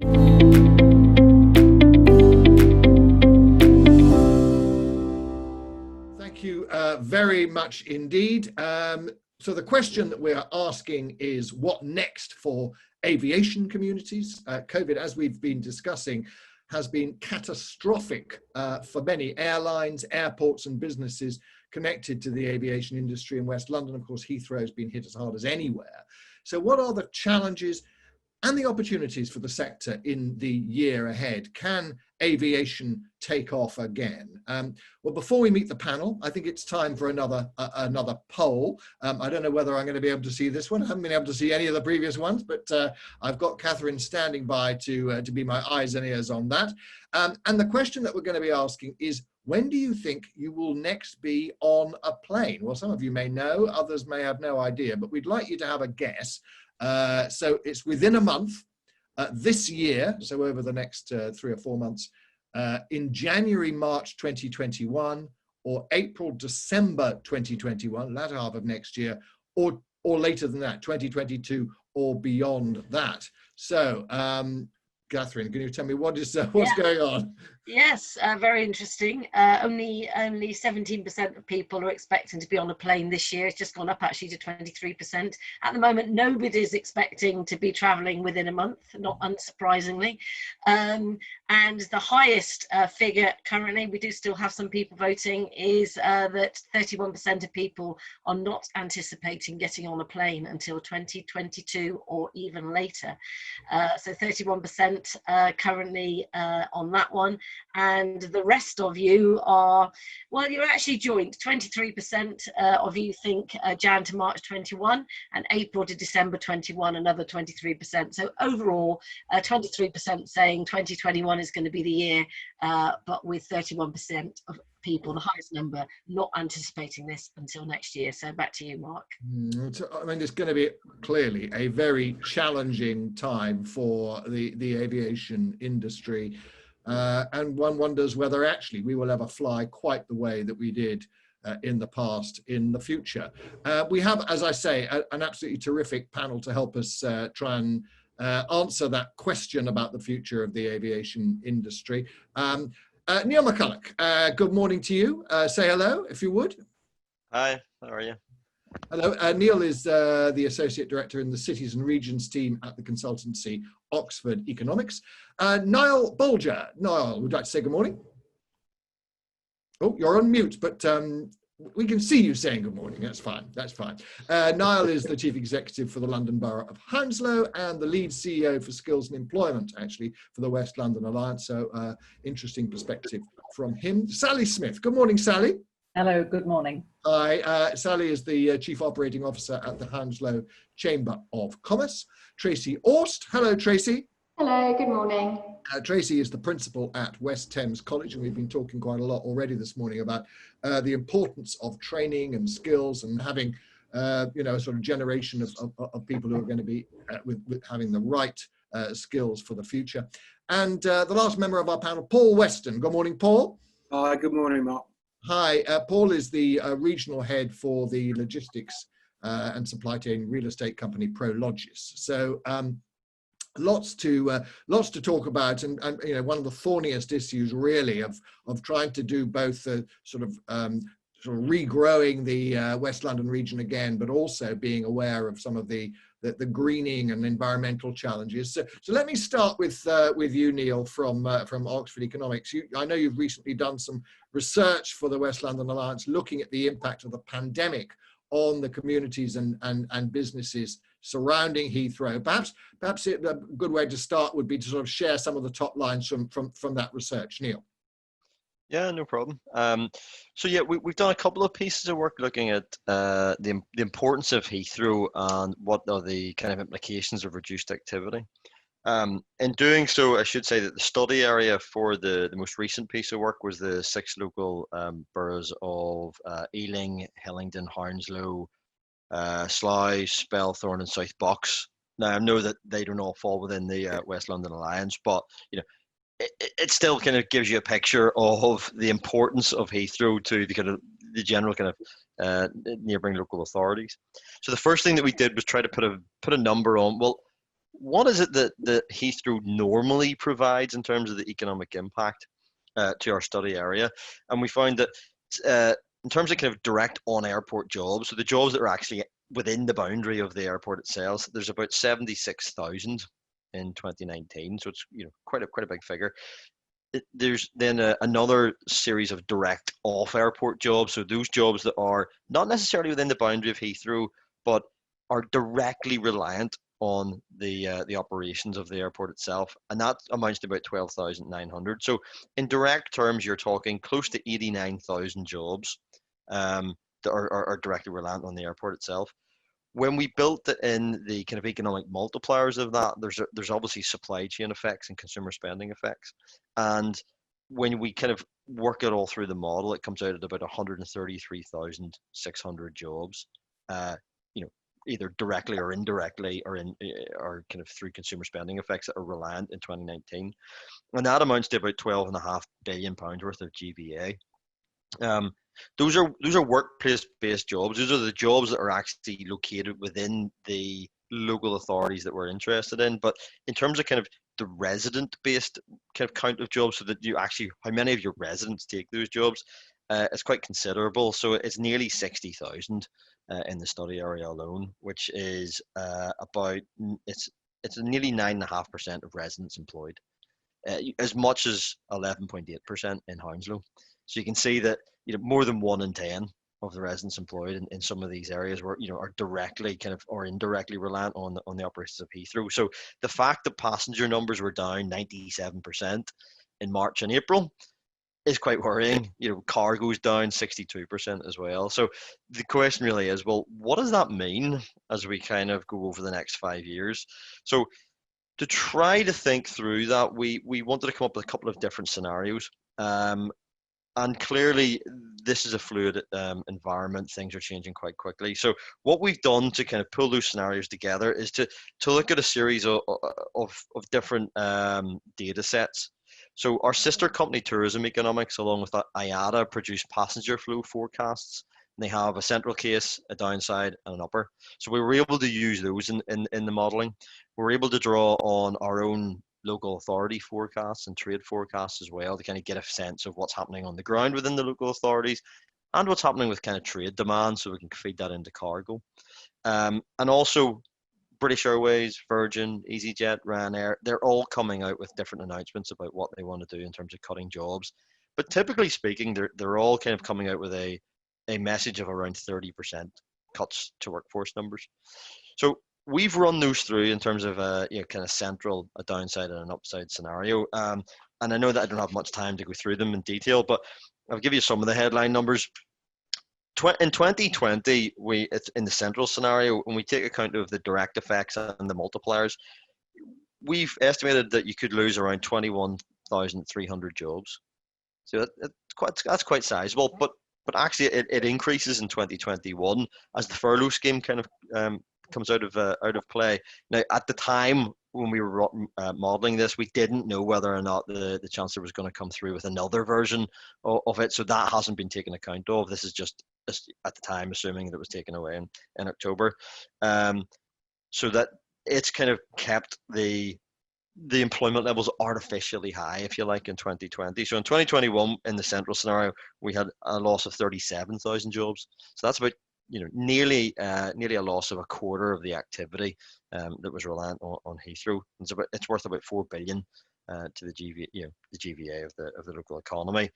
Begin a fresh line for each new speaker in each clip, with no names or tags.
Thank you very much indeed. So the question that we're asking is what next for aviation communities? COVID, as we've been discussing, has been catastrophic for many airlines, airports and businesses connected to the aviation industry in West London. Of course, Heathrow has been hit as hard as anywhere. So what are the challenges and the opportunities for the sector in the year ahead? Can aviation take off again? Well, before we meet the panel, I think it's time for another poll. I don't know whether I'm going to be able to see this one. I haven't been able to see any of the previous ones, but I've got Catherine standing by to be my eyes and ears on that. And the question that we're going to be asking is, when do you think you will next be on a plane? Well, some of you may know, others may have no idea, but we'd like you to have a guess. So it's within a month this year, so over the next 3 or 4 months, in January, March 2021, or April, December 2021, latter half of next year, or later than that, 2022 or beyond that. So, Catherine, can you tell me what's going on?
Yes, very interesting. Only 17% of people are expecting to be on a plane this year. It's just gone up actually to 23%. At the moment, nobody's expecting to be traveling within a month, not unsurprisingly. And the highest figure currently, we do still have some people voting, is that 31% of people are not anticipating getting on a plane until 2022 or even later. So 31% currently on that one. And the rest of you are, well, you're actually joint. 23% of you think Jan to March 21, and April to December 21, another 23%. So overall, 23% saying 2021 is going to be the year, but with 31% of people, the highest number, not anticipating this until next year. So back to you, Mark.
I mean, it's going to be clearly a very challenging time for the aviation industry. And one wonders whether actually we will ever fly quite the way that we did in the past in the future. We have, as I say, an absolutely terrific panel to help us try and answer that question about the future of the aviation industry. Neil McCulloch, good morning to you. Say hello, if you would.
Hi, how are you?
Hello, Neil is the Associate Director in the Cities and Regions team at the consultancy Oxford Economics. Niall Bolger. Niall, would you like to say good morning? Oh, you're on mute, but we can see you saying good morning. That's fine. That's fine. Niall is the Chief Executive for the London Borough of Hounslow and the lead CEO for Skills and Employment, actually, for the West London Alliance. So interesting perspective from him. Sally Smith. Good morning, Sally.
Hello, good morning.
Hi, Sally is the Chief Operating Officer at the Hounslow Chamber of Commerce. Tracy Orst. Hello, Tracy.
Hello, good morning.
Tracy is the principal at West Thames College, and we've been talking quite a lot already this morning about the importance of training and skills and having, you know, a sort of generation of people who are going to be with having the right skills for the future. And the last member of our panel, Paul Weston. Good morning, Paul.
Hi, good morning, Mark.
Hi, Paul is the regional head for the logistics and supply chain real estate company Prologis. So lots to talk about, and you know, one of the thorniest issues really of trying to do both the sort of regrowing the West London region again, but also being aware of some of the greening and environmental challenges. So let me start with you, Neil, from Oxford Economics. I know you've recently done some research for the West London Alliance, looking at the impact of the pandemic on the communities and businesses surrounding Heathrow. Perhaps a good way to start would be to sort of share some of the top lines from that research, Neil.
Yeah, no problem. So yeah, we've done a couple of pieces of work looking at the importance of Heathrow and what are the kind of implications of reduced activity. In doing so, I should say that the study area for the most recent piece of work was the 6 local boroughs of Ealing, Hillingdon, Hounslow, Slough, Spelthorne and South Box. Now I know that they don't all fall within the West London Alliance, but you know, it still kind of gives you a picture of the importance of Heathrow to the general kind of neighbouring local authorities. So the first thing that we did was try to put a number on, well, what is it that Heathrow normally provides in terms of the economic impact to our study area? And we found that in terms of kind of direct on-airport jobs, so the jobs that are actually within the boundary of the airport itself, there's about 76,000 in 2019. So it's quite a big figure. There's then another series of direct off-airport jobs. So those jobs that are not necessarily within the boundary of Heathrow, but are directly reliant on the operations of the airport itself, and that amounts to about 12,900. So in direct terms, you're talking close to 89,000 jobs that are directly reliant on the airport itself. When we built it in the kind of economic multipliers of that, there's obviously supply chain effects and consumer spending effects, and when we kind of work it all through the model, it comes out at about 133,600 jobs. Either directly or indirectly, or kind of through consumer spending effects that are reliant in 2019, and that amounts to about £12.5 billion worth of GVA. Those are workplace-based jobs. Those are the jobs that are actually located within the local authorities that we're interested in. But in terms of kind of the resident-based kind of count of jobs, so that you actually, how many of your residents take those jobs, it's quite considerable. So it's nearly 60,000 in the study area alone, which is it's nearly 9.5% of residents employed, as much as 11.8% in Hounslow. So you can see that more than 1 in 10 of the residents employed in some of these areas were are directly kind of or indirectly reliant on the operations of Heathrow. So the fact that passenger numbers were down 97% in March and April is quite worrying. Cargo's down 62% as well. So the question really is, well, what does that mean as we kind of go over the next 5 years? So to try to think through that, we wanted to come up with a couple of different scenarios. And clearly, this is a fluid environment. Things are changing quite quickly. So what we've done to kind of pull those scenarios together is to look at a series of different data sets. So our sister company, Tourism Economics, along with IATA, produce passenger flow forecasts. And they have a central case, a downside, and an upper. So we were able to use those in the modelling. We were able to draw on our own local authority forecasts and trade forecasts as well to kind of get a sense of what's happening on the ground within the local authorities and what's happening with kind of trade demand, so we can feed that into cargo. And also British Airways, Virgin, EasyJet, Ryanair, they're all coming out with different announcements about what they want to do in terms of cutting jobs. But typically speaking, they're all kind of coming out with a message of around 30% cuts to workforce numbers. So we've run those through in terms of kind of central, a downside and an upside scenario. And I know that I don't have much time to go through them in detail, but I'll give you some of the headline numbers. In 2020, it's in the central scenario, when we take account of the direct effects and the multipliers, we've estimated that you could lose around 21,300 jobs. So that's quite sizable, but actually it increases in 2021 as the furlough scheme kind of comes out of play. Now, at the time when we were modelling this, we didn't know whether or not the Chancellor was going to come through with another version of it, so that hasn't been taken account of. This is just at the time assuming that it was taken away in October, so that it's kind of kept the employment levels artificially high, if you like, in 2020. So in 2021, in the central scenario, we had a loss of 37,000 jobs. So that's about nearly a loss of a quarter of the activity that was reliant on Heathrow. It's worth about 4 billion to the GVA of the local economy.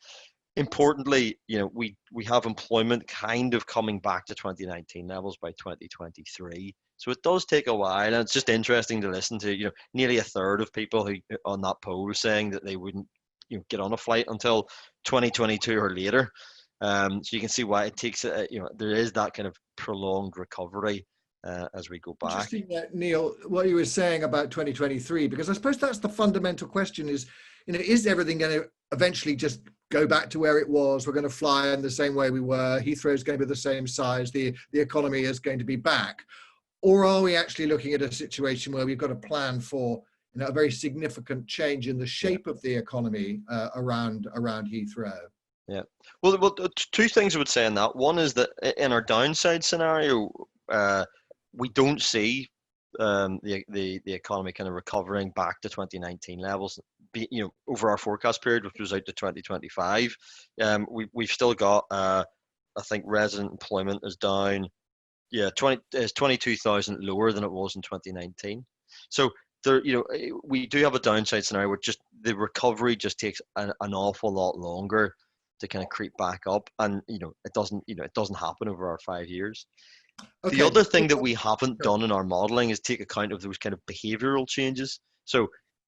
Importantly, we have employment kind of coming back to 2019 levels by 2023. So it does take a while, and it's just interesting to listen to. Nearly a third of people who on that poll saying that they wouldn't get on a flight until 2022 or later. So you can see why it takes there is that kind of prolonged recovery as we go back.
Interesting, Neil, what you were saying about 2023, because I suppose that's the fundamental question: is everything going to eventually just go back to where it was? We're going to fly in the same way we were. Heathrow is going to be the same size. The economy is going to be back. Or are we actually looking at a situation where we've got a plan for a very significant change in the shape of the economy around Heathrow?
Yeah. Well, two things I would say on that. One is that in our downside scenario, we don't see the economy kind of recovering back to 2019 levels, over our forecast period, which was out to 2025. We've still got, I think resident employment is down, yeah, 22,000 lower than it was in 2019. So there, we do have a downside scenario where just the recovery just takes an awful lot longer to kind of creep back up, and it doesn't happen over our 5 years.
Okay.
The other thing that we haven't done in our modeling is take account of those kind of behavioral changes. So,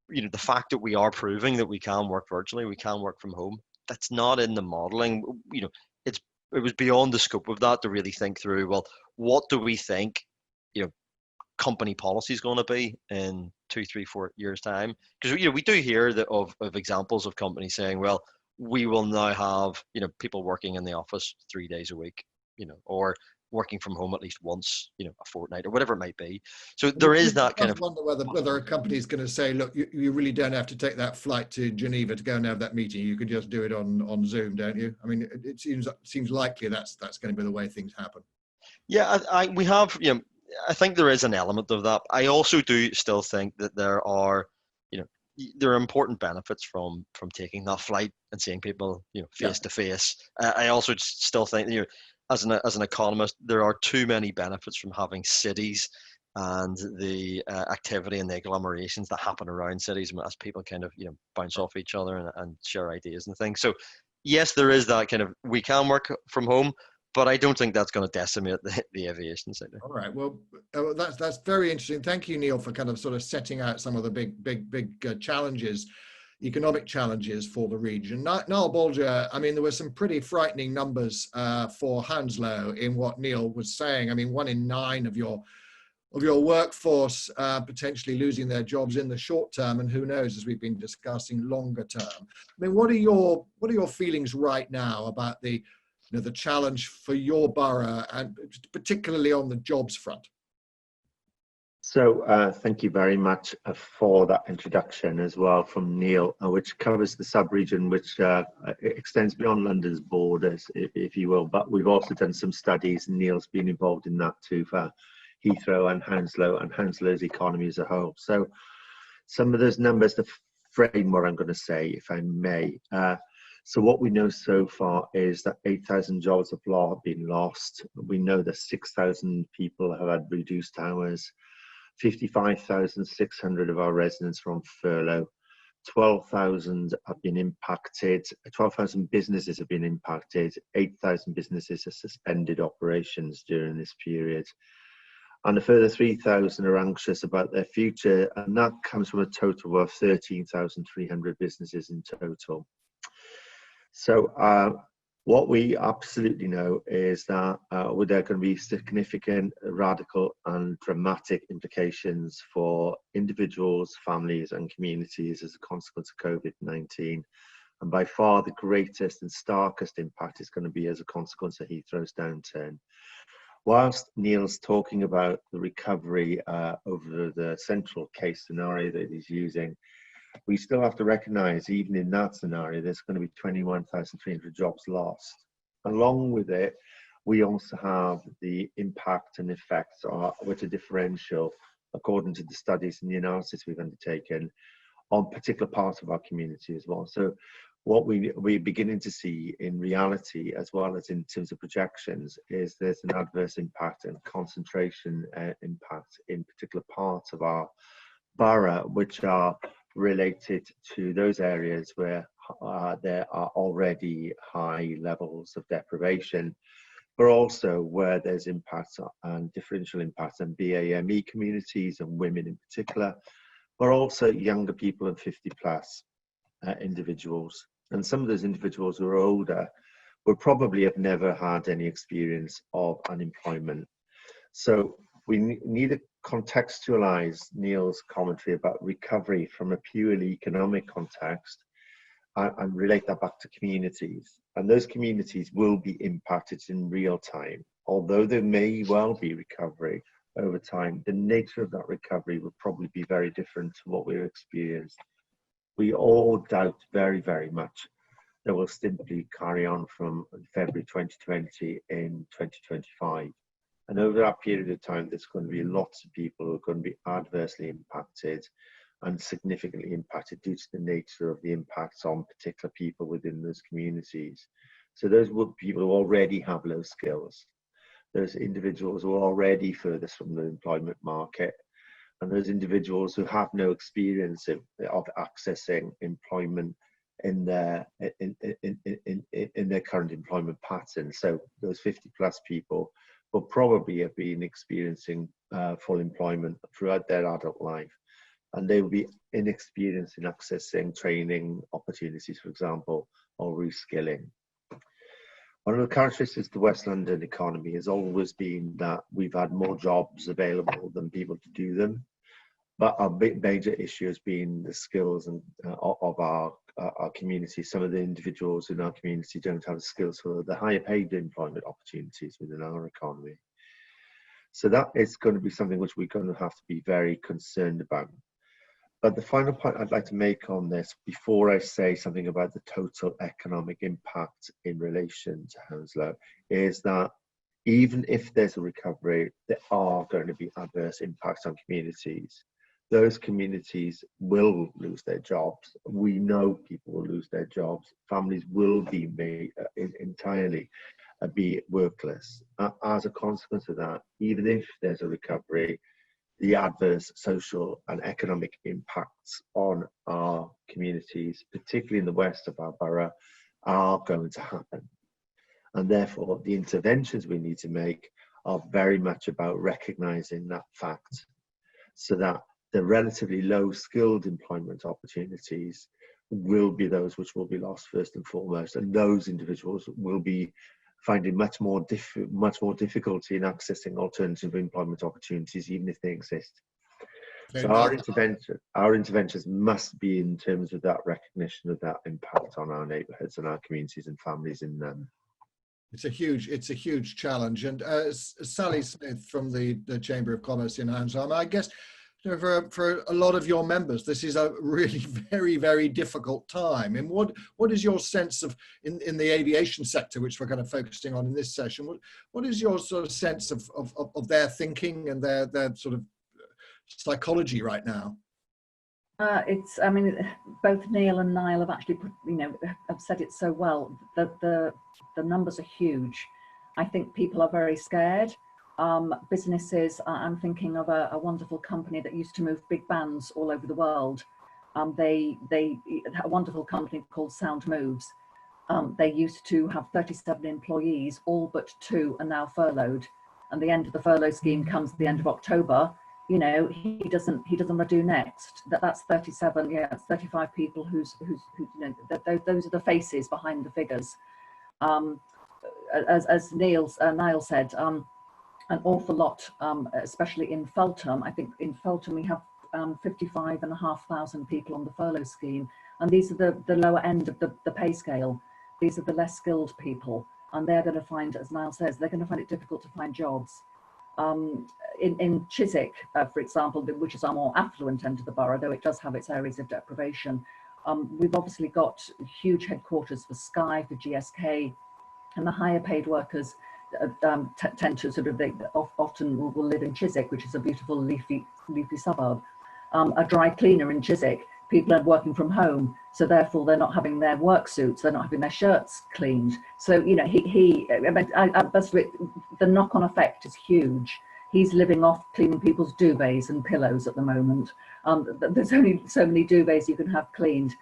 the fact that we are proving that we can work virtually, we can work from home, that's not in the modeling. It was beyond the scope of that to really think through, well, what do we think, company policy is going to be in 2, 3, 4 years time? Because, we do hear of examples of companies saying, well, we will now have, people working in the office 3 days a week, or working from home at least once, a fortnight, or whatever it might be. So there is that kind of.
I wonder whether a company is going to say, look, you really don't have to take that flight to Geneva to go and have that meeting. You could just do it on Zoom, don't you? I mean, it seems likely that's going to be the way things happen.
Yeah, we have. I think there is an element of that. I also do still think that there are important benefits from taking that flight and seeing people, face to face. I also still think, as an economist, there are too many benefits from having cities and the activity and the agglomerations that happen around cities as people kind of bounce off each other and share ideas and things. So yes, there is that kind of, we can work from home, but I don't think that's going to decimate the aviation sector.
All right. Well, that's very interesting. Thank you, Neil, for kind of sort of setting out some of the big challenges, economic challenges for the region. Niall Bolger, I mean, there were some pretty frightening numbers for Hounslow in what Neil was saying. I mean, 1 in 9 of your workforce potentially losing their jobs in the short term, and who knows, as we've been discussing, longer term. I mean, what are your feelings right now about the challenge for your borough, and particularly on the jobs front?
So thank you very much for that introduction as well from Neil, which covers the sub-region, which extends beyond London's borders, if you will. But we've also done some studies, and Neil's been involved in that too, for Heathrow and Hounslow's economy as a whole. So some of those numbers to frame what I'm going to say, if I may. So what we know so far is that 8,000 jobs have been lost. We know that 6,000 people have had reduced hours. 55,600 of our residents are on furlough. 12,000 have been impacted. 12,000 businesses have been impacted. 8,000 businesses have suspended operations during this period. And a further 3,000 are anxious about their future. And that comes from a total of 13,300 businesses in total. So what we absolutely know is that there are going to be significant, radical and dramatic implications for individuals, families and communities as a consequence of COVID-19. And by far the greatest and starkest impact is going to be as a consequence of Heathrow's downturn. Whilst Neil's talking about the recovery over the central case scenario that he's using, we still have to recognise, even in that scenario, there's going to be 21,300 jobs lost. Along with it, we also have the impact and effects, which are differential, according to the studies and the analysis we've undertaken, on particular parts of our community as well. So what we're beginning to see in reality, as well as in terms of projections, is there's an adverse impact and concentration impact in particular parts of our borough, which are related to those areas where there are already high levels of deprivation, but also where there's impacts and differential impacts on BAME communities and women in particular, but also younger people and 50 plus individuals. And some of those individuals who are older would probably have never had any experience of unemployment. So we need to contextualize Neil's commentary about recovery from a purely economic context and relate that back to communities. And those communities will be impacted in real time. Although there may well be recovery over time, the nature of that recovery will probably be very different to what we've experienced. We all doubt very, very much that we'll simply carry on from February 2020 in 2025. And over that period of time, there's going to be lots of people who are going to be adversely impacted and significantly impacted due to the nature of the impacts on particular people within those communities. So those would people who already have low skills, those individuals who are already furthest from the employment market, and those individuals who have no experience of accessing employment in their current employment pattern. So those 50 plus people will probably have been experiencing full employment throughout their adult life, and they will be inexperienced in accessing training opportunities, for example, or reskilling. One of the characteristics of the West London economy has always been that we've had more jobs available than people to do them. But our major issue has been the skills of our community. Some of the individuals in our community don't have the skills for the higher paid employment opportunities within our economy. So that is going to be something which we're going to have to be very concerned about. But the final point I'd like to make on this, before I say something about the total economic impact in relation to Hounslow, is that even if there's a recovery, there are going to be adverse impacts on communities. Those communities will lose their jobs. We know people will lose their jobs. Families will be made entirely be workless. As a consequence of that, even if there's a recovery, the adverse social and economic impacts on our communities, particularly in the west of our borough, are going to happen. And therefore, the interventions we need to make are very much about recognising that fact, so that the relatively low skilled employment opportunities will be those which will be lost first and foremost, and those individuals will be finding much more difficulty in accessing alternative employment opportunities, even if they exist. So our interventions must be in terms of that recognition of that impact on our neighbourhoods and our communities and families in them.
It's a huge challenge. And Sally Smith from the Chamber of Commerce in Hounslow, I guess, you know, for a lot of your members, this is a really very difficult time. And what is your sense of in the aviation sector, which we're kind of focusing on in this session? What is your sort of sense of their thinking and their sort of psychology right now?
I mean, both Neil and Niall have actually have said it so well. The numbers are huge. I think people are very scared. Businesses, I'm thinking of a wonderful company that used to move big bands all over the world. A wonderful company called Sound Moves. They used to have 37 employees, all but 2 are now furloughed. And the end of the furlough scheme comes at the end of October. You know, he doesn't want to do next. That's 37. Yeah, it's 35 people who you know, those are the faces behind the figures. As Niall said, an awful lot, especially in Feltham. I think in Feltham we have 55,500 people on the furlough scheme, and these are the lower end of the pay scale. These are the less skilled people, and they're going to find, as Niall says, they're going to find it difficult to find jobs. In Chiswick, for example, which is our more affluent end of the borough, though it does have its areas of deprivation, we've obviously got huge headquarters for Sky, for GSK, and the higher paid workers tend to sort of, they often will live in Chiswick, which is a beautiful leafy suburb. A dry cleaner in Chiswick, people are working from home, so therefore they're not having their work suits, they're not having their shirts cleaned. So, you know, the knock-on effect is huge. He's living off cleaning people's duvets and pillows at the moment. There's only so many duvets you can have cleaned.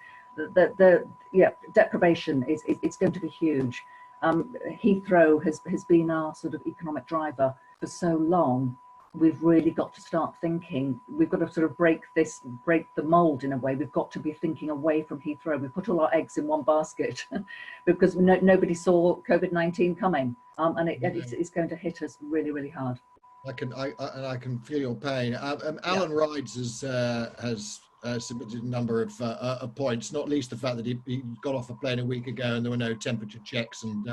Deprivation it's going to be huge. Heathrow has been our sort of economic driver for so long. We've really got to start thinking. We've got to sort of break the mold in a way. We've got to be thinking away from Heathrow. We put all our eggs in one basket because nobody saw COVID-19 coming, and it's going to hit us really hard.
I can feel your pain. Alan Rides has submitted a number of points, not least the fact that he got off a plane a week ago and there were no temperature checks, and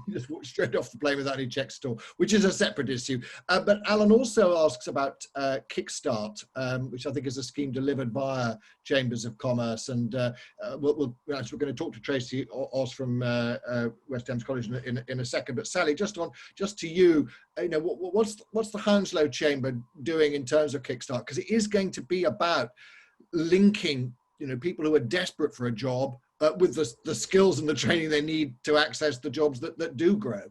You just walk straight off the plane without any checks at all, which is a separate issue. But Alan also asks about Kickstart, which I think is a scheme delivered via Chambers of Commerce. And we're going to talk to Tracy Oss from West Thames College in a second. But Sally, just to you, what's the Hounslow Chamber doing in terms of Kickstart? Because it is going to be about linking, people who are desperate for a job with the skills and the training they need to access the jobs that do grow.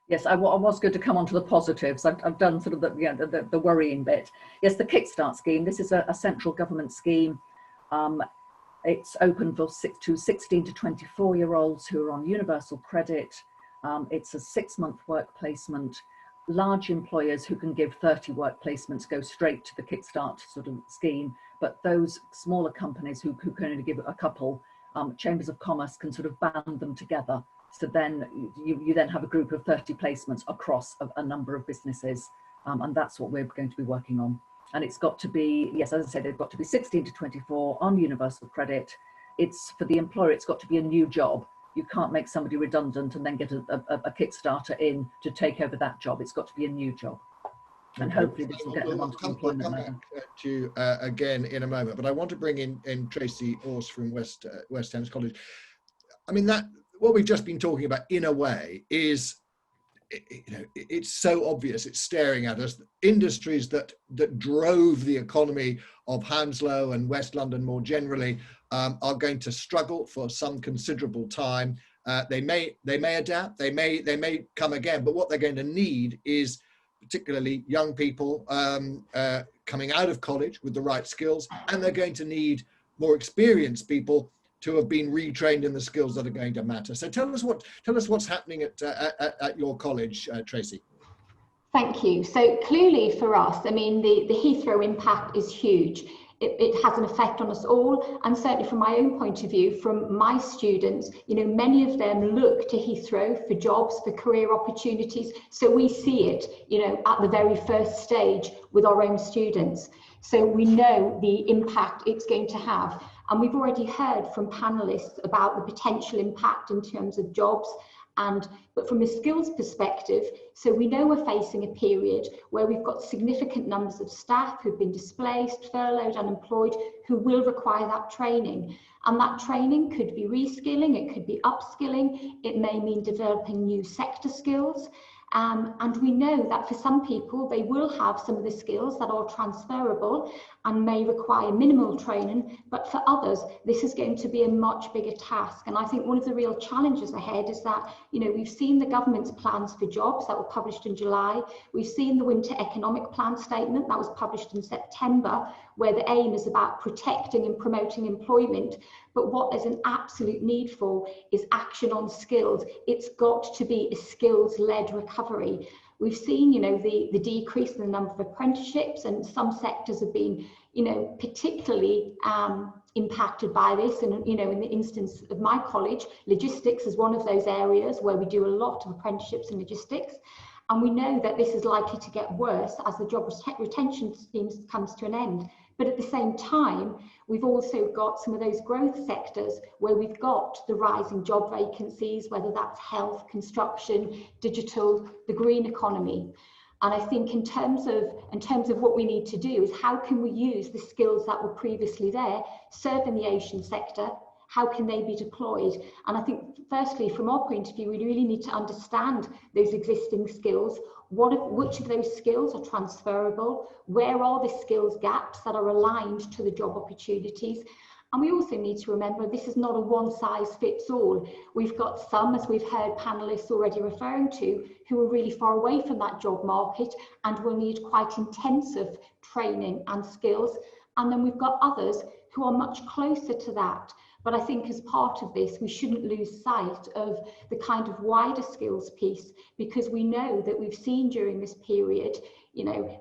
Yes, I was going to come on to the positives. I've done sort of the worrying bit. Yes, the Kickstart scheme. This is a central government scheme. It's open to 16 to 24-year-olds who are on universal credit. It's a 6-month work placement. Large employers who can give 30 work placements go straight to the Kickstart sort of scheme. But those smaller companies who can only give a couple, Chambers of Commerce can sort of band them together. So then you then have a group of 30 placements across a number of businesses. And that's what we're going to be working on. And it's got to be, yes, as I said, it's got to be 16 to 24 on universal credit. It's for the employer, it's got to be a new job. You can't make somebody redundant and then get a Kickstarter in to take over that job. It's got to be a new job. And hopefully this will get them onto employment.
We'll come back to you again in a moment, but I want to bring in Tracy Oss from West Thames College. I mean, that what we've just been talking about in a way is, it's so obvious, it's staring at us. Industries that drove the economy of Hounslow and West London more generally are going to struggle for some considerable time. They may adapt, they may come again, but what they're going to need is particularly young people coming out of college with the right skills, and they're going to need more experienced people to have been retrained in the skills that are going to matter. So tell us what's happening at your college, Tracy.
Thank you. So clearly for us, I mean, the Heathrow impact is huge. It has an effect on us all, and certainly from my own point of view, from my students, many of them look to Heathrow for jobs, for career opportunities. So we see it, at the very first stage with our own students. So we know the impact it's going to have. And we've already heard from panelists about the potential impact in terms of jobs. But from a skills perspective, so we know we're facing a period where we've got significant numbers of staff who've been displaced, furloughed, unemployed, who will require that training. And that training could be reskilling, it could be upskilling, it may mean developing new sector skills. And we know that for some people, they will have some of the skills that are transferable and may require minimal training, but for others, this is going to be a much bigger task. And I think one of the real challenges ahead is that, we've seen the government's plans for jobs that were published in July. We've seen the Winter Economic Plan statement that was published in September, where the aim is about protecting and promoting employment. But what there's an absolute need for is action on skills. It's got to be a skills-led recovery. We've seen, the decrease in the number of apprenticeships, and some sectors have been, particularly impacted by this. And, in the instance of my college, logistics is one of those areas where we do a lot of apprenticeships in logistics. And we know that this is likely to get worse as the job retention scheme comes to an end. But at the same time, we've also got some of those growth sectors where we've got the rising job vacancies, whether that's health, construction, digital, the green economy. And I think in terms of what we need to do is how can we use the skills that were previously there, serve in the aviation sector, how can they be deployed? And I think firstly, from our point of view, we really need to understand those existing skills. Which of those skills are transferable? Where are the skills gaps that are aligned to the job opportunities? And we also need to remember this is not a one-size-fits-all. We've got some, as we've heard panelists already referring to, who are really far away from that job market and will need quite intensive training and skills. And then we've got others who are much closer to that. But I think as part of this, we shouldn't lose sight of the kind of wider skills piece, because we know that we've seen during this period,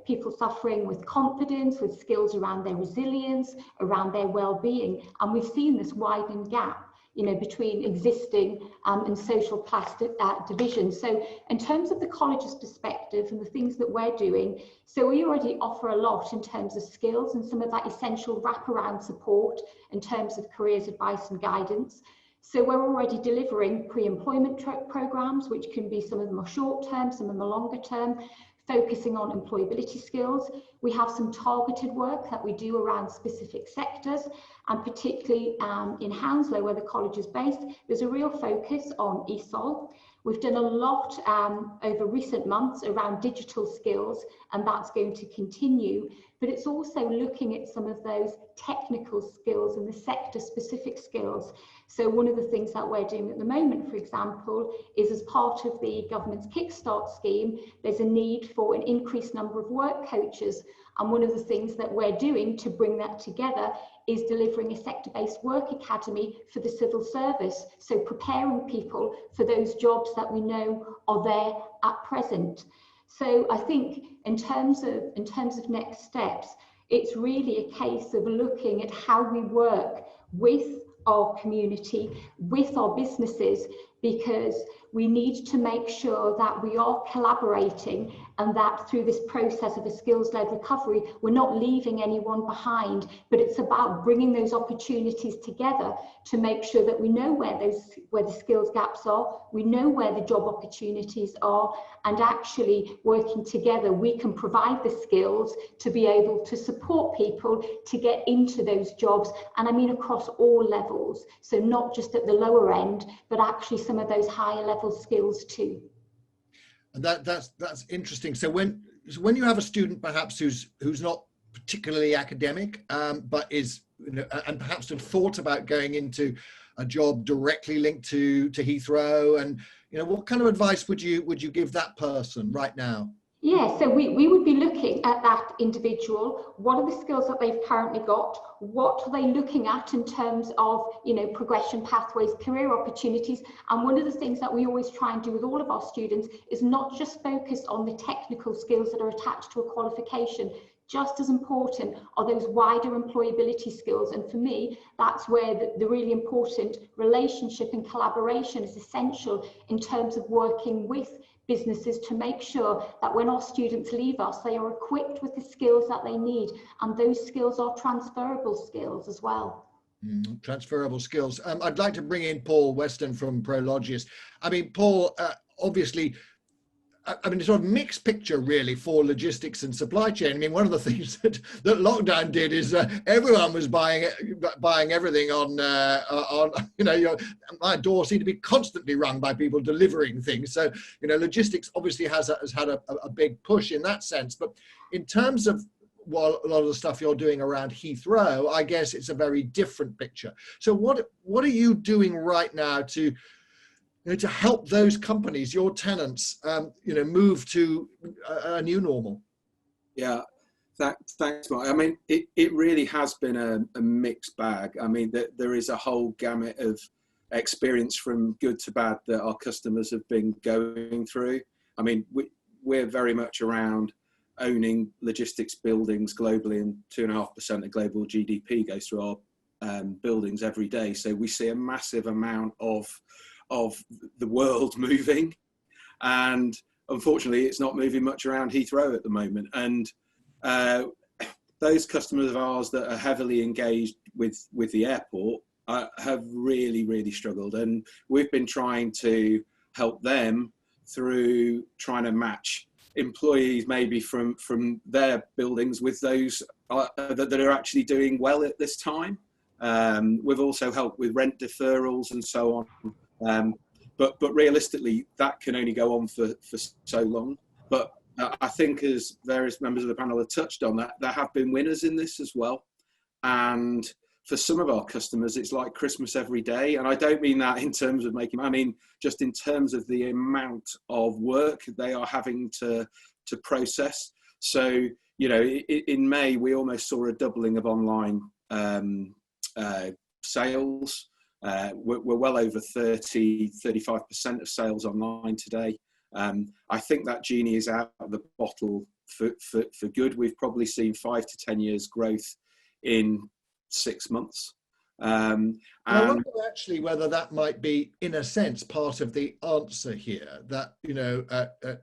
people suffering with confidence, with skills around their resilience, around their well-being. And we've seen this widening gap, between existing and social class divisions. So in terms of the college's perspective and the things that we're doing, so we already offer a lot in terms of skills and some of that essential wraparound support in terms of careers advice and guidance. So we're already delivering pre-employment programs, which can be, some of them are short term, some of them are longer term, focusing on employability skills. We have some targeted work that we do around specific sectors, and particularly in Hounslow, where the college is based, there's a real focus on ESOL. We've done a lot over recent months around digital skills, and that's going to continue. But it's also looking at some of those technical skills and the sector specific skills. So one of the things that we're doing at the moment, for example, is as part of the government's Kickstart scheme, there's a need for an increased number of work coaches. And one of the things that we're doing to bring that together is delivering a sector-based work academy for the civil service. So preparing people for those jobs that we know are there at present. So I think in terms of next steps, it's really a case of looking at how we work with our community, with our businesses, because we need to make sure that we are collaborating, and that through this process of a skills-led recovery, we're not leaving anyone behind, but it's about bringing those opportunities together to make sure that we know where the skills gaps are, we know where the job opportunities are, and actually working together, we can provide the skills to be able to support people to get into those jobs. And I mean across all levels, so not just at the lower end, but actually some of those higher level skills too.
And that's interesting. So when you have a student perhaps who's not particularly academic, but is, you know, and perhaps have thought about going into a job directly linked to Heathrow, and you know, what kind of advice would you give that person right now?
Yeah, so we would be looking at that individual. What are the skills that they've currently got? What are they looking at in terms of, you know, progression pathways, career opportunities? And one of the things that we always try and do with all of our students is not just focus on the technical skills that are attached to a qualification. Just as important are those wider employability skills. And for me, that's where the really important relationship and collaboration is essential in terms of working with businesses to make sure that when our students leave us, they are equipped with the skills that they need, and those skills are transferable skills as well.
Transferable skills. I'd like to bring in Paul Weston from Prologis. I mean, Paul, obviously, I mean, it's sort of mixed picture really for logistics and supply chain. I mean, one of the things that lockdown did is everyone was buying everything on you know, my door seemed to be constantly rung by people delivering things. So, you know, logistics obviously has had a big push in that sense. But in terms of, well, a lot of the stuff you're doing around Heathrow, I guess it's a very different picture. So what are you doing right now to help those companies, your tenants, you know, move to a new normal?
Yeah, thanks, Mark. I mean, it really has been a mixed bag. I mean, there is a whole gamut of experience from good to bad that our customers have been going through. I mean, we're very much around owning logistics buildings globally, and 2.5% of global GDP goes through our buildings every day. So we see a massive amount of the world moving, and unfortunately it's not moving much around Heathrow at the moment. And those customers of ours that are heavily engaged with the airport have really struggled, and we've been trying to help them through trying to match employees maybe from their buildings with those that are actually doing well at this time. We've also helped with rent deferrals and so on. But realistically, that can only go on for so long. But I think, as various members of the panel have touched on, that there have been winners in this as well. And for some of our customers, it's like Christmas every day. And I don't mean that in terms of making, I mean, just in terms of the amount of work they are having to process. So, you know, in May, we almost saw a doubling of online sales. We're well over 35% of sales online today. I think that genie is out of the bottle for good. We've probably seen 5 to 10 years growth in 6 months. And
I wonder actually whether that might be, in a sense, part of the answer here, that, you know,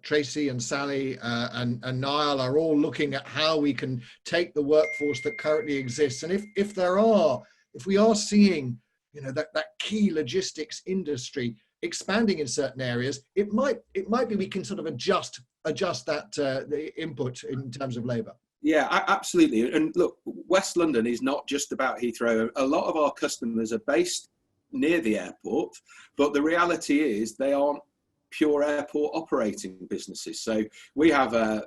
Tracy and Sally and Niall are all looking at how we can take the workforce that currently exists. And if we are seeing that key logistics industry expanding in certain areas, it might be we can sort of adjust that the input in terms of labour.
Yeah, absolutely. And look, West London is not just about Heathrow. A lot of our customers are based near the airport, but the reality is they aren't pure airport operating businesses. So we have a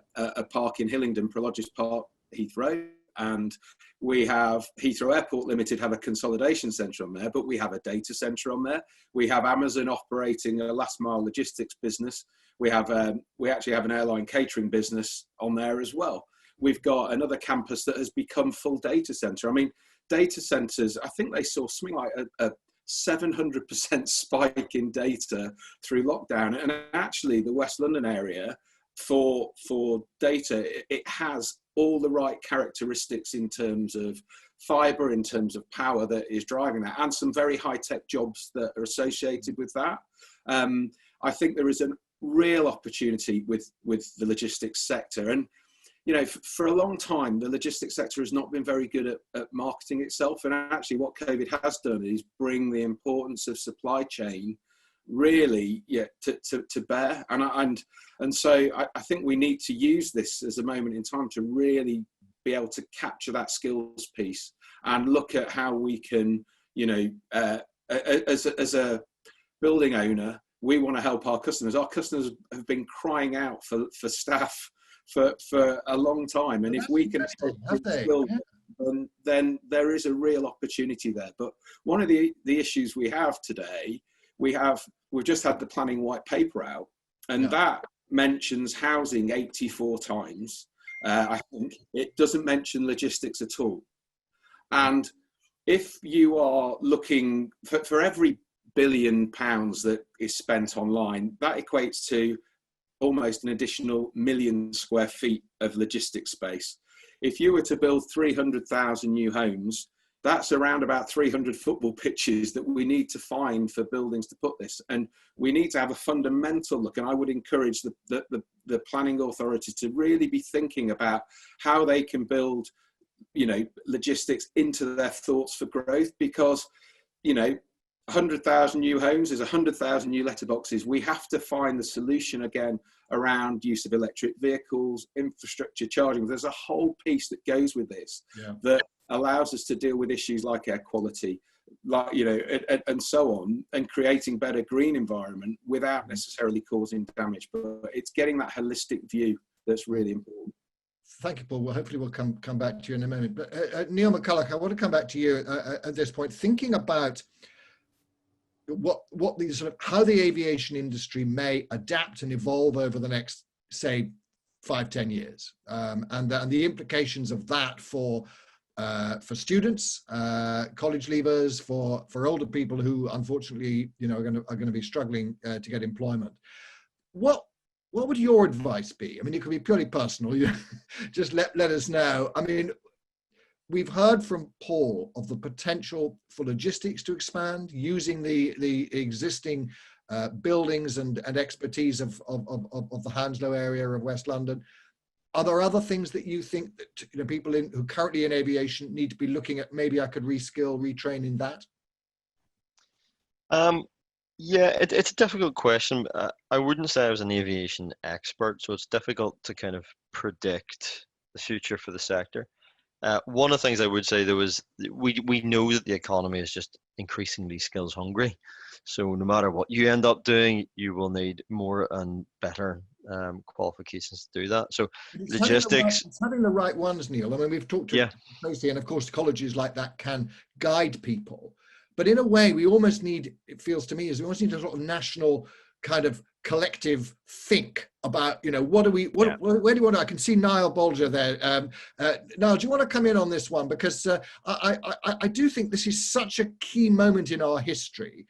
park in Hillingdon, Prologis Park, Heathrow, and we have Heathrow Airport Limited have a consolidation centre on there, but we have a data centre on there. We have Amazon operating a last mile logistics business. We actually have an airline catering business on there as well. We've got another campus that has become full data centre. I mean, data centres, I think they saw something like a 700% spike in data through lockdown. And actually the West London area for data, it has all the right characteristics in terms of fibre, in terms of power that is driving that, and some very high-tech jobs that are associated with that. I think there is a real opportunity with the logistics sector. And for a long time, the logistics sector has not been very good at marketing itself. And actually what COVID has done is bring the importance of supply chain really to bear. And so I think we need to use this as a moment in time to really be able to capture that skills piece and look at how we can, as a building owner, we want to help our customers. Our customers have been crying out for staff for a long time, and if we can build, then there is a real opportunity there. But one of the issues we have today, we've just had the planning white paper out, and that mentions housing 84 times. I think it doesn't mention logistics at all. And if you are looking for every £1 billion that is spent online, that equates to almost an additional 1 million square feet of logistics space. If you were to build 300,000 new homes, that's around about 300 football pitches that we need to find for buildings to put this. And we need to have a fundamental look. And I would encourage the planning authority to really be thinking about how they can build, logistics into their thoughts for growth, because, 100,000 new homes is 100,000 new letterboxes. We have to find the solution again around use of electric vehicles, infrastructure, charging. There's a whole piece that goes with this that allows us to deal with issues like air quality, and so on, and creating better green environment without necessarily causing damage. But it's getting that holistic view that's really important.
Thank you, Paul. Well, hopefully we'll come back to you in a moment. But Neil McCulloch, I want to come back to you at this point, thinking about what the sort of how the aviation industry may adapt and evolve over the next, say, 5-10 years, and the implications of that for students, college leavers, for older people who unfortunately are going to be struggling to get employment. What would your advice be? I mean, it could be purely personal. Just let us know. I mean, we've heard from Paul of the potential for logistics to expand using the existing buildings and expertise of the Hounslow area of West London. Are there other things that you think that people who currently in aviation need to be looking at? Maybe I could reskill, retrain in that.
Yeah, it's a difficult question. I wouldn't say I was an aviation expert, so it's difficult to kind of predict the future for the sector. One of the things I would say though is we know that the economy is just increasingly skills hungry. So no matter what you end up doing, you will need more and better qualifications to do that. So logistics,
it's having the right ones, Neil. I mean, we've talked to Tracy, and of course colleges like that can guide people. But in a way, we almost need, it feels to me, is we almost need a sort of national kind of collective think about, where do you want to, I can see Niall Bolger there. Niall, do you want to come in on this one? Because I do think this is such a key moment in our history.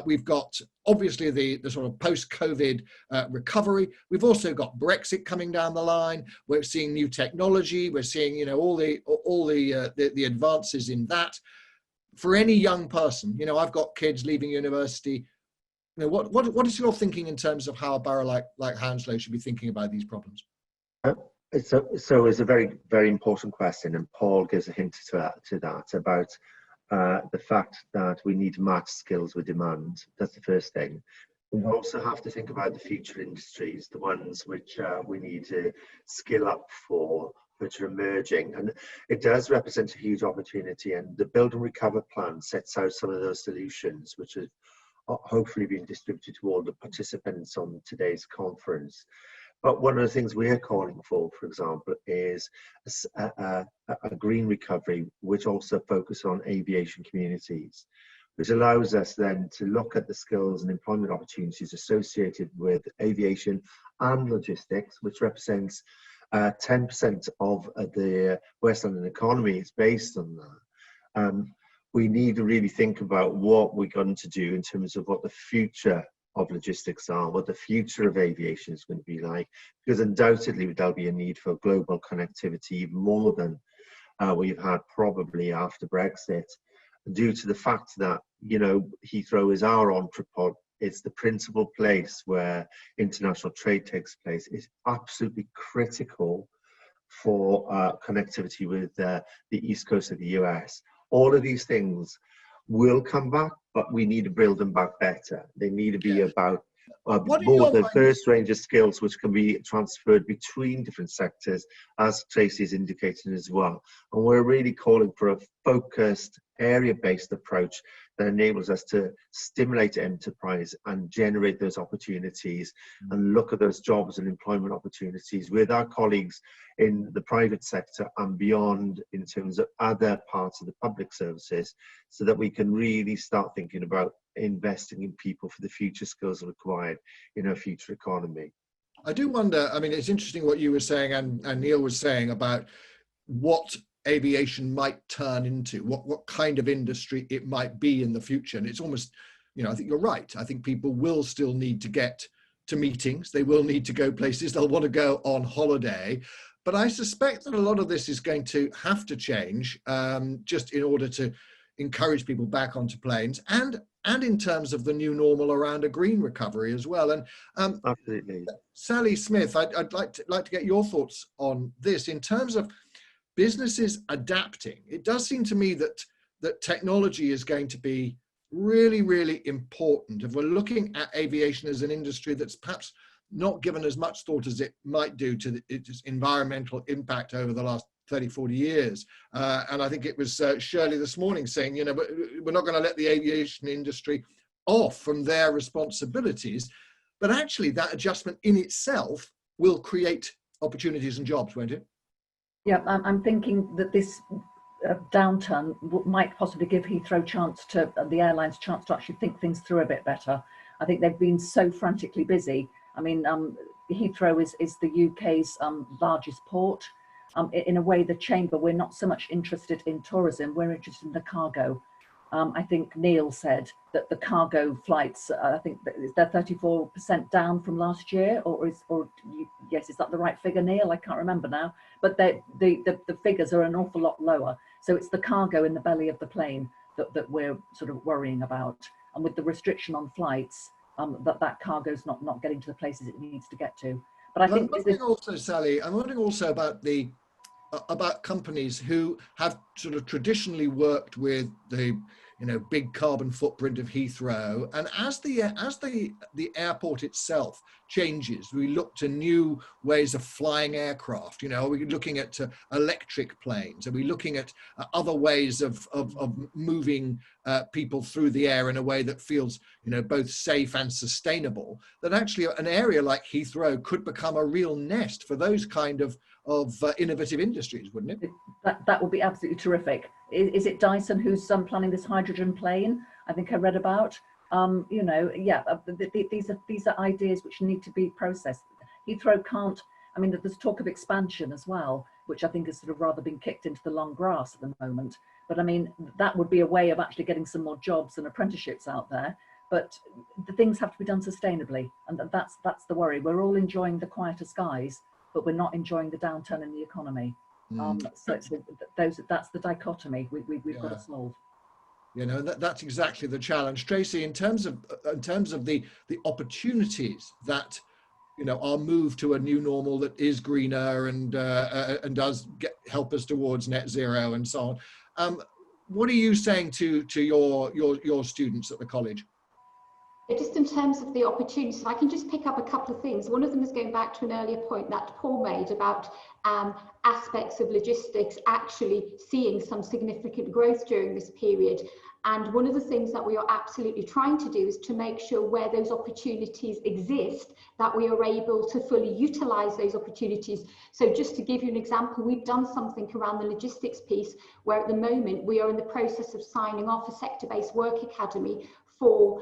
We've got obviously the sort of post-COVID recovery. We've also got Brexit coming down the line. We're seeing new technology. We're seeing, all the advances in that. For any young person, I've got kids leaving university. What is your thinking in terms of how a borough like Hounslow should be thinking about these problems?
So it's a very, very important question, and Paul gives a hint to that about the fact that we need to match skills with demand. That's the first thing. We also have to think about the future industries, the ones which we need to skill up for, which are emerging. And it does represent a huge opportunity. And the Build and Recover plan sets out some of those solutions, which have hopefully been distributed to all the participants on today's conference. But one of the things we're calling for example, is a green recovery, which also focuses on aviation communities, which allows us then to look at the skills and employment opportunities associated with aviation and logistics, which represents 10% of the West London economy is based on that. We need to really think about what we're going to do in terms of what the future of logistics are, what the future of aviation is going to be like, because undoubtedly there'll be a need for global connectivity even more than we've had probably after Brexit, due to the fact that, you know, Heathrow is our entrepot. It's the principal place where international trade takes place. It's absolutely critical for connectivity with the east coast of the US. All of these things will come back, but we need to build them back better. They need to be about more the first range of skills which can be transferred between different sectors, as Tracy is indicating as well. And we're really calling for a focused, area-based approach that enables us to stimulate enterprise and generate those opportunities and look at those jobs and employment opportunities with our colleagues in the private sector and beyond in terms of other parts of the public services, so that we can really start thinking about investing in people for the future skills required in our future economy.
I do wonder, I mean, it's interesting what you were saying and Neil was saying about what aviation might turn into, what kind of industry it might be in the future. And it's almost, you know, I think you're right. I think people will still need to get to meetings. They will need to go places. They'll want to go on holiday. But I suspect that a lot of this is going to have to change just in order to encourage people back onto planes and in terms of the new normal around a green recovery as well. And
absolutely,
Sally Smith, I'd like to get your thoughts on this in terms of businesses adapting. It does seem to me that technology is going to be really, really important if we're looking at aviation as an industry that's perhaps not given as much thought as it might do to its environmental impact over the last 30, 40 years. And I think it was Shirley this morning saying, you know, we're not going to let the aviation industry off from their responsibilities, but actually that adjustment in itself will create opportunities and jobs, won't it?
Yeah, I'm thinking that this downturn might possibly give Heathrow the airlines chance to actually think things through a bit better. I think they've been so frantically busy. I mean, Heathrow is the UK's largest port. In a way, the Chamber, we're not so much interested in tourism, we're interested in the cargo. I think Neil said that the cargo flights, I think they're 34% down from last year, yes, is that the right figure, Neil? I can't remember now, but the figures are an awful lot lower. So it's the cargo in the belly of the plane that we're sort of worrying about. And with the restriction on flights, that cargo's not getting to the places it needs to get to. But I think
also, Sally, I'm wondering also about companies who have sort of traditionally worked with the big carbon footprint of Heathrow, and as the airport itself changes, we look to new ways of flying aircraft. You know, are we looking at electric planes? Are we looking at other ways of moving people through the air in a way that feels, you know, both safe and sustainable? That actually an area like Heathrow could become a real nest for those kind of innovative industries, wouldn't it?
That would be absolutely terrific. Is it Dyson who's planning this hydrogen plane? I think I read about. You know, yeah, these are ideas which need to be processed. Heathrow can't. I mean, there's talk of expansion as well, which I think has sort of rather been kicked into the long grass at the moment. But I mean, that would be a way of actually getting some more jobs and apprenticeships out there. But the things have to be done sustainably, and that's the worry. We're all enjoying the quieter skies, but we're not enjoying the downturn in the economy. So that's the dichotomy we've got to solve.
You know, that's exactly the challenge, Tracy. In terms of the opportunities that, you know, our move to a new normal that is greener and does help us towards net zero and so on. what are you saying to your students at the college?
Just in terms of the opportunities, I can just pick up a couple of things. One of them is going back to an earlier point that Paul made about aspects of logistics actually seeing some significant growth during this period. And one of the things that we are absolutely trying to do is to make sure where those opportunities exist, that we are able to fully utilize those opportunities. So just to give you an example, we've done something around the logistics piece where at the moment we are in the process of signing off a sector-based work academy for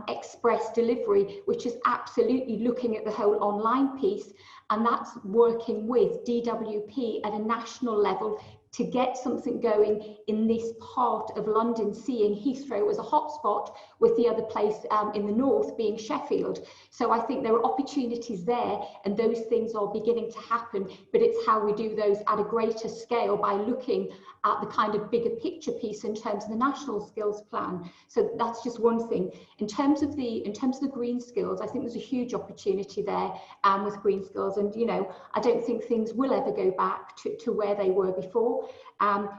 express delivery, which is absolutely looking at the whole online piece, and that's working with DWP at a national level to get something going in this part of London, seeing Heathrow as a hotspot, with the other place in the north being Sheffield. So I think there are opportunities there, and those things are beginning to happen, but it's how we do those at a greater scale by looking at the kind of bigger picture piece in terms of the national skills plan. So that's just one thing. In terms of the green skills, I think there's a huge opportunity there with green skills, and you know, I don't think things will ever go back to where they were before.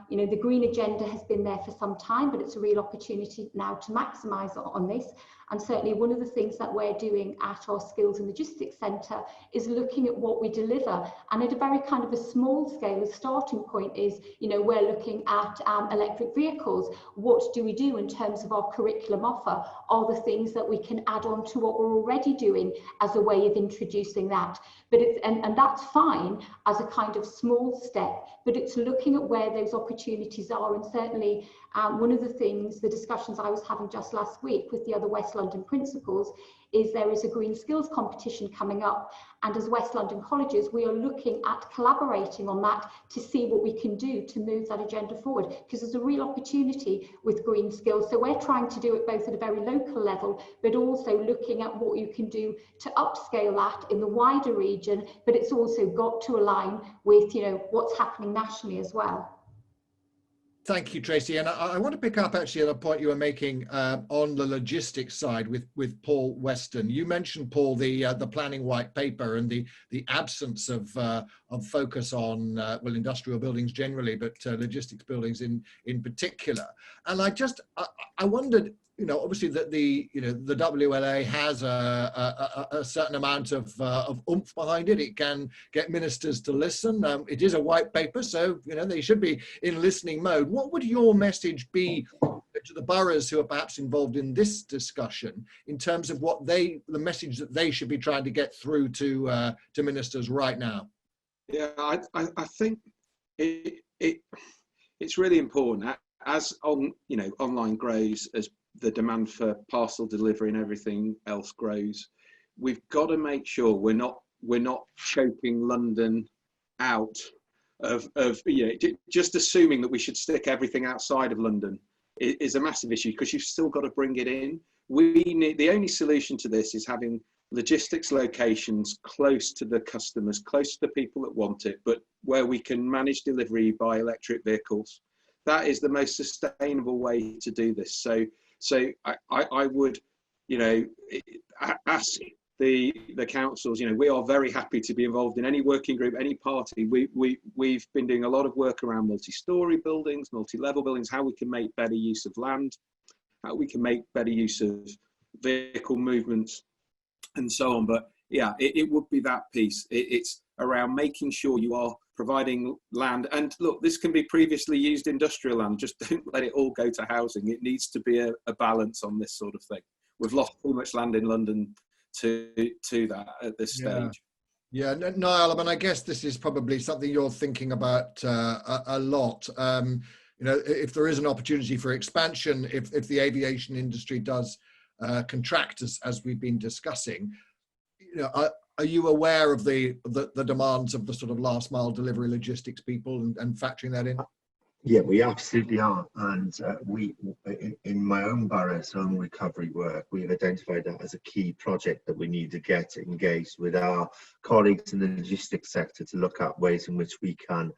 You know, the green agenda has been there for some time, but it's a real opportunity now to maximise on this. And certainly one of the things that we're doing at our Skills and Logistics Centre is looking at what we deliver. And at a very kind of a small scale, the starting point is, you know, we're looking at electric vehicles. What do we do in terms of our curriculum offer? Are the things that we can add on to what we're already doing as a way of introducing that? But it's, and that's fine as a kind of small step, but it's looking at where those opportunities are. And certainly one of the things, the discussions I was having just last week with the other West London principals, is there is a green skills competition coming up, and as West London colleges we are looking at collaborating on that to see what we can do to move that agenda forward, because there's a real opportunity with green skills. So we're trying to do it both at a very local level, but also looking at what you can do to upscale that in the wider region, but it's also got to align with, you know, what's happening nationally as well.
Thank you, Tracy. And I want to pick up actually at a point you were making on the logistics side with Paul Weston. You mentioned, Paul, the planning white paper and the absence of focus on well, industrial buildings generally, but logistics buildings in particular. And I wondered, you know, obviously that the WLA has a certain amount of oomph behind it. It can get ministers to listen. It is a white paper, so you know they should be in listening mode. What would your message be to the boroughs who are perhaps involved in this discussion in terms of what the message that they should be trying to get through to ministers right now?
Yeah, I think it's really important as online grows, as the demand for parcel delivery and everything else grows. We've got to make sure we're not choking London out of just assuming that we should stick everything outside of London is a massive issue, because you've still got to bring it in. The only solution to this is having logistics locations close to the customers, close to the people that want it, but where we can manage delivery by electric vehicles. That is the most sustainable way to do this. So I would, you know, ask the councils, you know, we are very happy to be involved in any working group, any party. We've been doing a lot of work around multi-storey buildings, multi-level buildings, how we can make better use of land, how we can make better use of vehicle movements and so on. But yeah, it would be that piece. It's around making sure you are providing land. And look, this can be previously used industrial land. Just don't let it all go to housing. It needs to be a balance on this sort of thing. We've lost too much land in London to that at this stage.
Yeah, Niall, I mean, I guess this is probably something you're thinking about a lot. You know, if there is an opportunity for expansion, if the aviation industry does contract as we've been discussing, you know, are you aware of the demands of the sort of last mile delivery logistics people and factoring that in?
Yeah, we absolutely are. And we, in my own borough's own recovery work, we've identified that as a key project that we need to get engaged with our colleagues in the logistics sector to look at ways in which we can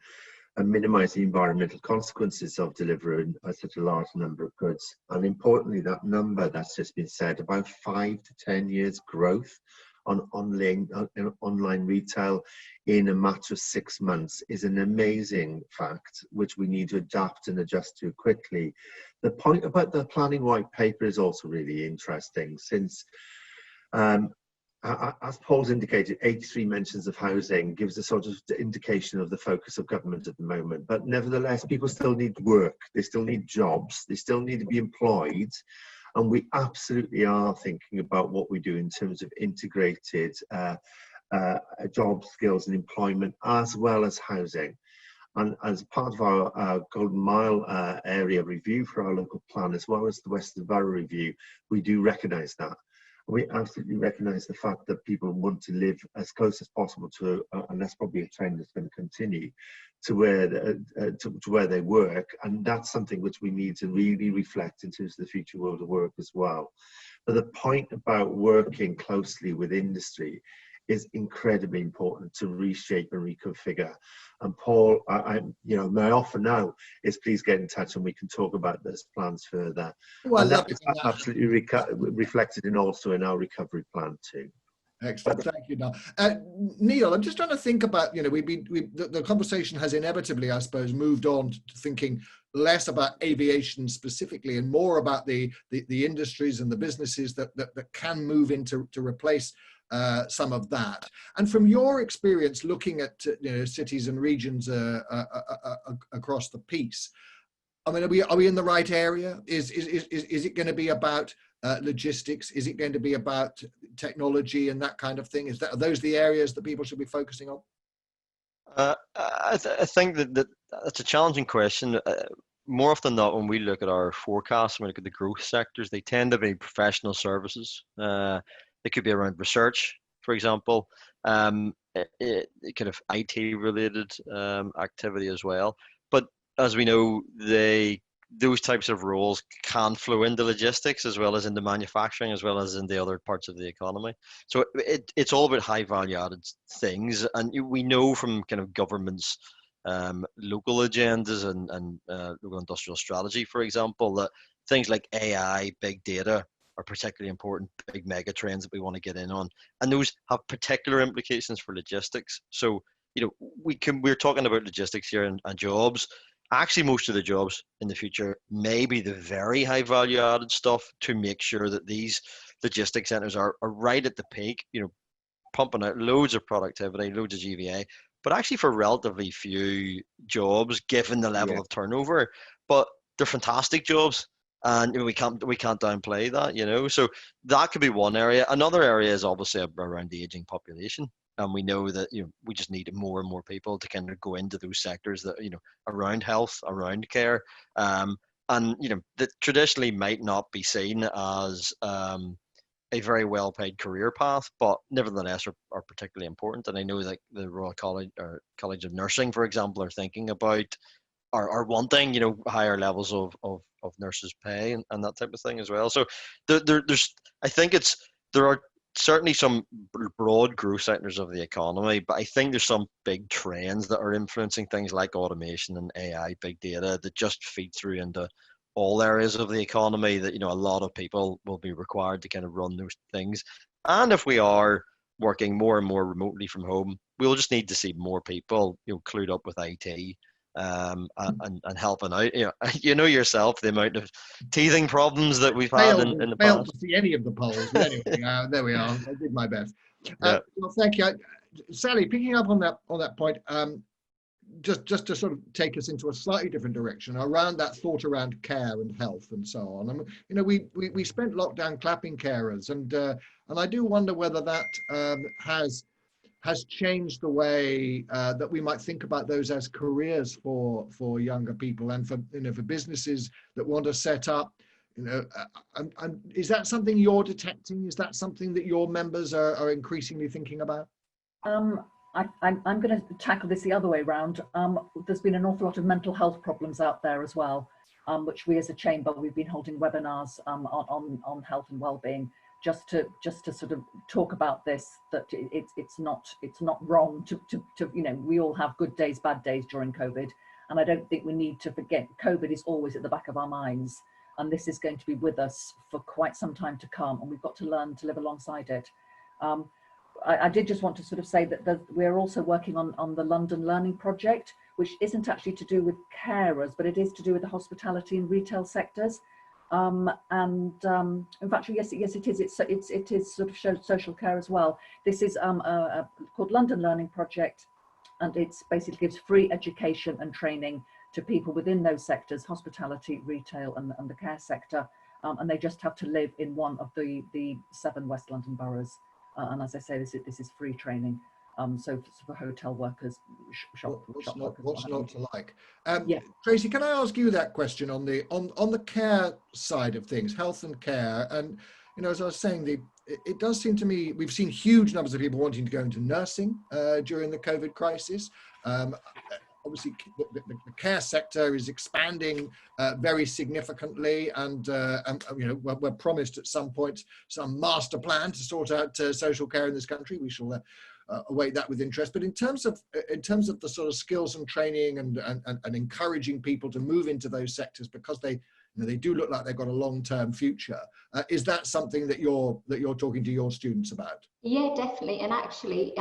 minimise the environmental consequences of delivering such a large number of goods. And importantly, that number that's just been said, about 5 to 10 years growth on online retail in a matter of 6 months is an amazing fact, which we need to adapt and adjust to quickly. The point about the planning white paper is also really interesting, since as Paul's indicated, 83 mentions of housing gives a sort of indication of the focus of government at the moment. But nevertheless, people still need work, they still need jobs, they still need to be employed. And we absolutely are thinking about what we do in terms of integrated job skills and employment, as well as housing. And as part of our Golden Mile area review for our local plan, as well as the Western Borough review, we do recognise that. We absolutely recognise the fact that people want to live as close as possible to, and that's probably a trend that's going to continue, to where they work, and that's something which we need to really reflect in terms of the future world of work as well. But the point about working closely with industry is incredibly important to reshape and reconfigure. And Paul, my offer now is please get in touch and we can talk about those plans further.
Well,
and that is absolutely reflected in also in our recovery plan too.
Excellent, thank you. Neil, I'm just trying to think about, the conversation has inevitably, I suppose, moved on to thinking less about aviation specifically and more about the industries and the businesses that can move into to replace some of that. And from your experience looking at cities and regions across the piece, I mean, are we in the right area? Is it going to be about logistics? Is it going to be about technology and that kind of thing? Are those the areas that people should be focusing on?
I think that that's a challenging question. More often than not, when we look at our forecasts, when we look at the growth sectors, they tend to be professional services. They could be around research, for example, kind of IT related activity as well. But as we know, those types of roles can flow into logistics as well as into manufacturing, as well as in the other parts of the economy. So it's all about high value added things. And we know from kind of governments' local agendas and local industrial strategy, for example, that things like AI, big data are particularly important, big mega trends that we want to get in on. And those have particular implications for logistics. So, we're talking about logistics here and jobs. Actually, most of the jobs in the future may be the very high value added stuff to make sure that these logistics centers are right at the peak, pumping out loads of productivity, loads of GVA, but actually for relatively few jobs, given the level of turnover. But they're fantastic jobs, and we can't downplay that. So that could be one area. Another area is obviously around the aging population. And we know that we just need more and more people to kind of go into those sectors that around health, around care, and that traditionally might not be seen as a very well-paid career path, but nevertheless are particularly important. And I know that the Royal College or College of Nursing, for example, are thinking about are wanting higher levels of nurses' pay and that type of thing as well. So there's I think there are certainly some broad growth sectors of the economy, but I think there's some big trends that are influencing things like automation and AI, big data, that just feed through into all areas of the economy, that a lot of people will be required to kind of run those things. And if we are working more and more remotely from home, we'll just need to see more people clued up with IT and helping out. Yourself, the amount of teething problems that we've had in the past.
Failed to see any of the polls, but anyway, there we are. I did my best. Well, thank you, Sally. Picking up on that point, just to sort of take us into a slightly different direction around that thought around care and health and so on. I mean, we spent lockdown clapping carers, and I do wonder whether that has changed the way that we might think about those as careers for younger people, and for for businesses that want to set up. Is that something you're detecting? Is that something that your members are increasingly thinking about?
I'm going to tackle this the other way around. There's been an awful lot of mental health problems out there as well, which we as a chamber, we've been holding webinars on health and well-being, just to sort of talk about this, that it's not wrong to we all have good days, bad days during COVID, and I don't think we need to forget COVID is always at the back of our minds, and this is going to be with us for quite some time to come, and we've got to learn to live alongside it. I did just want to sort of say that we're also working on the London Learning Project, which isn't actually to do with carers, but it is to do with the hospitality and retail sectors. In fact, yes, it is. It is sort of social care as well. This is called London Learning Project, and it basically gives free education and training to people within those sectors, hospitality, retail, and the care sector. And they just have to live in one of the 7 West London boroughs. And as I say, this is free training. So for hotel workers, shop workers.
What's not to like?
Yeah.
Tracy, can I ask you that question on the care side of things, health and care? And as I was saying, it does seem to me we've seen huge numbers of people wanting to go into nursing during the COVID crisis. Obviously, the care sector is expanding very significantly, and we're promised at some point some master plan to sort out social care in this country. We shall await that with interest. But in terms of the sort of skills and training and encouraging people to move into those sectors because they do look like they've got a long-term future, is that something that you're talking to your students about?
Yeah, definitely. And actually,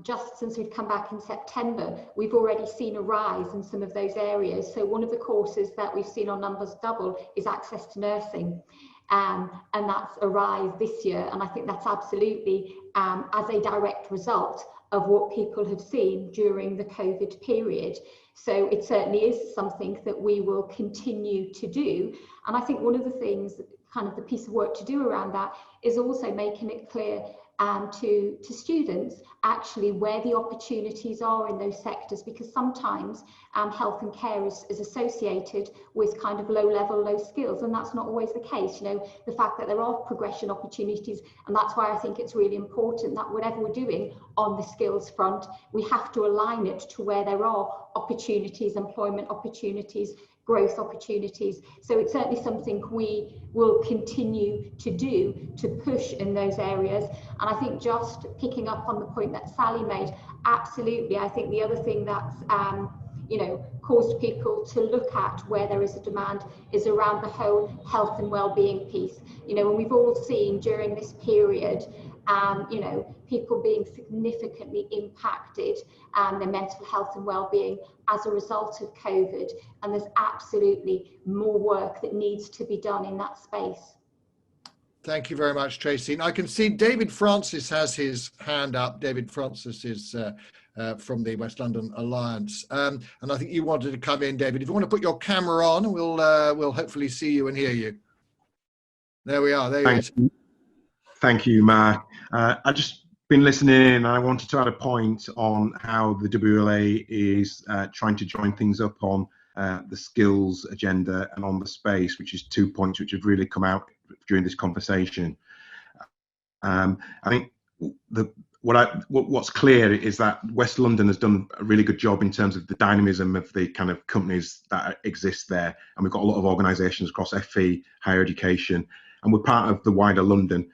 just since we've come back in September, we've already seen a rise in some of those areas. So one of the courses that we've seen our numbers double is access to nursing. And that's a rise this year. And I think that's absolutely as a direct result of what people have seen during the COVID period. So it certainly is something that we will continue to do. And I think one of the things, kind of the piece of work to do around that, is also making it clear to students actually where the opportunities are in those sectors, because sometimes health and care is associated with kind of low level, low skills, and that's not always the case. The fact that there are progression opportunities, and that's why I think it's really important that whatever we're doing on the skills front, we have to align it to where there are opportunities, employment opportunities, growth opportunities. So it's certainly something we will continue to do to push in those areas. And I think just picking up on the point that Sally made, absolutely, I think the other thing that's caused people to look at where there is a demand is around the whole health and well-being piece. And we've all seen during this period people being significantly impacted their mental health and well-being as a result of COVID, and there's absolutely more work that needs to be done in that space.
Thank you very much, Tracy. And I can see David Francis has his hand up. David Francis is from the West London Alliance, and I think you wanted to come in, David. If you want to put your camera on, we'll hopefully see you and hear you. There we are. There you go.
Thank you, Mark. I've just been listening, and I wanted to add a point on how the WLA is trying to join things up on the skills agenda and on the space, which is 2 points which have really come out during this conversation. I think what's clear is that West London has done a really good job in terms of the dynamism of the kind of companies that exist there, and we've got a lot of organisations across FE, higher education, and we're part of the wider London.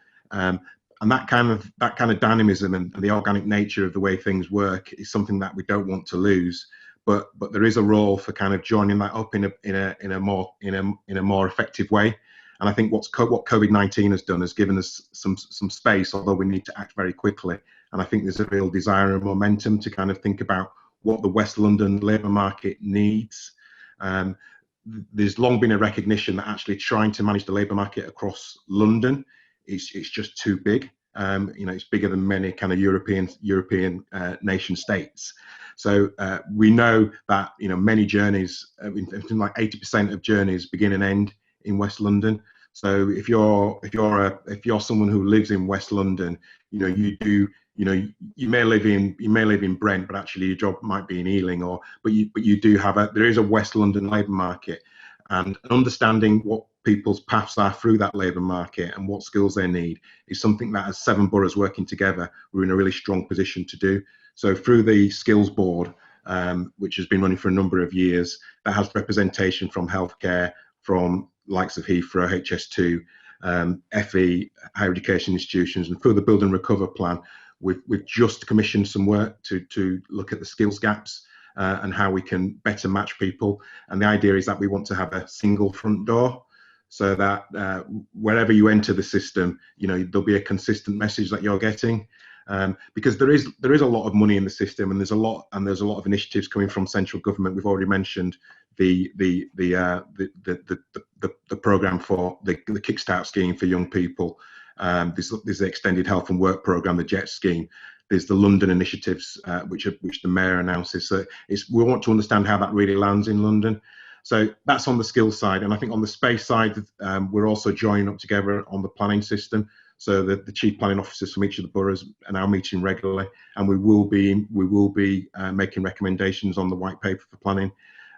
And that kind of dynamism and the organic nature of the way things work is something that we don't want to lose. But there is a role for kind of joining that up in a more effective way. And I think what COVID-19 has done is given us some space, although we need to act very quickly. And I think there's a real desire and momentum to kind of think about what the West London labour market needs. There's long been a recognition that actually trying to manage the labour market across London it's just too big. It's bigger than many kind of European nation states. So we know that many journeys, like 80% of journeys begin and end in West London. So if you're someone who lives in West London, you may live in Brent, but actually your job might be in Ealing, but you do have there is a West London labour market, and understanding what people's paths are through that labour market and what skills they need is something that, as 7 boroughs working together, we're in a really strong position to do. So through the skills board, which has been running for a number of years, that has representation from healthcare, from likes of Heathrow, HS2, FE, higher education institutions, and through the Build and Recover plan, we've just commissioned some work to look at the skills gaps and how we can better match people. And the idea is that we want to have a single front door, so that wherever you enter the system, there'll be a consistent message that you're getting. because there is a lot of money in the system, and there's a lot of initiatives coming from central government. We've already mentioned the program for the Kickstart scheme for young people. There's the extended health and work program, the JET scheme. There's the London initiatives, which the mayor announces. So we want to understand how that really lands in London. So that's on the skills side, and I think on the space side, we're also joining up together on the planning system. So the chief planning officers from each of the boroughs are now meeting regularly, and we will be making recommendations on the white paper for planning.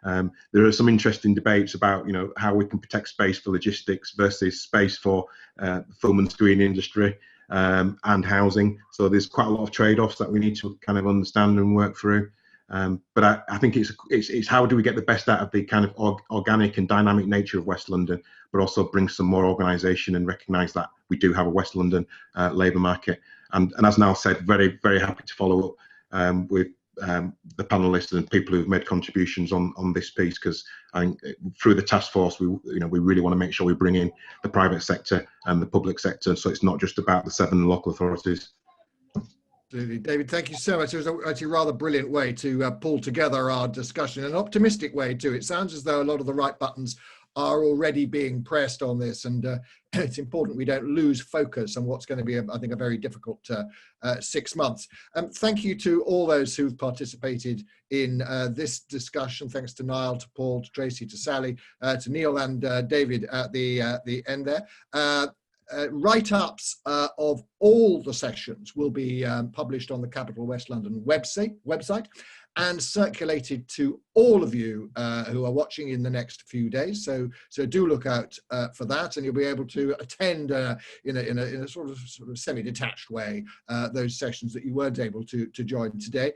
There are some interesting debates about how we can protect space for logistics versus space for the film and screen industry and housing. So there's quite a lot of trade-offs that we need to kind of understand and work through. But I think it's how do we get the best out of the kind of organic and dynamic nature of West London, but also bring some more organisation and recognise that we do have a West London labour market. And as Niall said, very, very happy to follow up with the panelists and people who've made contributions on this piece, because I think through the task force, we really want to make sure we bring in the private sector and the public sector, so it's not just about the 7 local authorities.
Absolutely. David, thank you so much. It was actually a rather brilliant way to pull together our discussion, an optimistic way too. It sounds as though a lot of the right buttons are already being pressed on this, and it's important we don't lose focus on what's going to be, I think, a very difficult 6 months. Thank you to all those who've participated in this discussion. Thanks to Niall, to Paul, to Tracy, to Sally, to Neil and David at the end there. Write-ups of all the sessions will be published on the Capital West London website and circulated to all of you who are watching in the next few days. So do look out for that, and you'll be able to attend in a sort of semi-detached way those sessions that you weren't able to join today.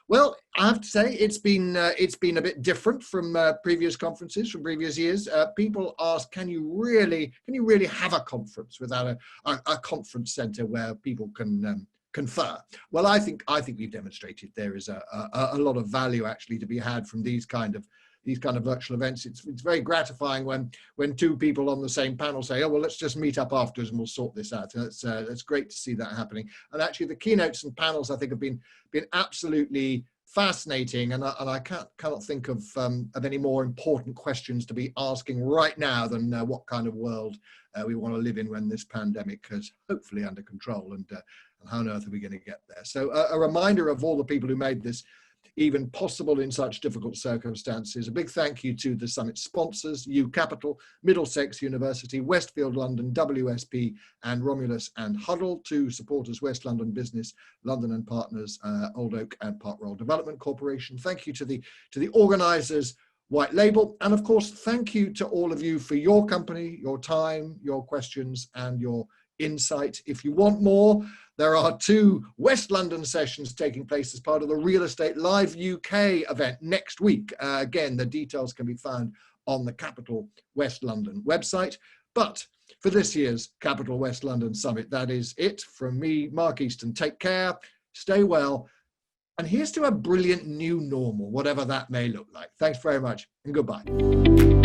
Well, I have to say it's been a bit different from previous conferences, from previous years. People ask, can you really have a conference without a conference centre where people can confer? Well, I think we've demonstrated there is a lot of value actually to be had from these kind of virtual events. It's very gratifying when 2 people on the same panel say, oh, well, let's just meet up afterwards and we'll sort this out. And that's great to see that happening. And actually the keynotes and panels, I think, have been absolutely fascinating, and I cannot think of any more important questions to be asking right now than what kind of world we want to live in when this pandemic is hopefully under control, and how on earth are we going to get there? So a reminder of all the people who made this even possible in such difficult circumstances. A big thank you to the summit sponsors, U Capital, Middlesex University, Westfield London, WSP and Romulus and Huddle, to supporters West London Business, London and Partners, Old Oak and Park Royal Development Corporation. Thank you to the organisers, White Label, and of course thank you to all of you for your company, your time, your questions and your insight. If you want more, there are 2 West London sessions taking place as part of the Real Estate Live UK event next week. Again, the details can be found on the Capital West London website. But for this year's Capital West London Summit, that is it from me, Mark Easton. Take care, stay well, and here's to a brilliant new normal, whatever that may look like. Thanks very much and goodbye.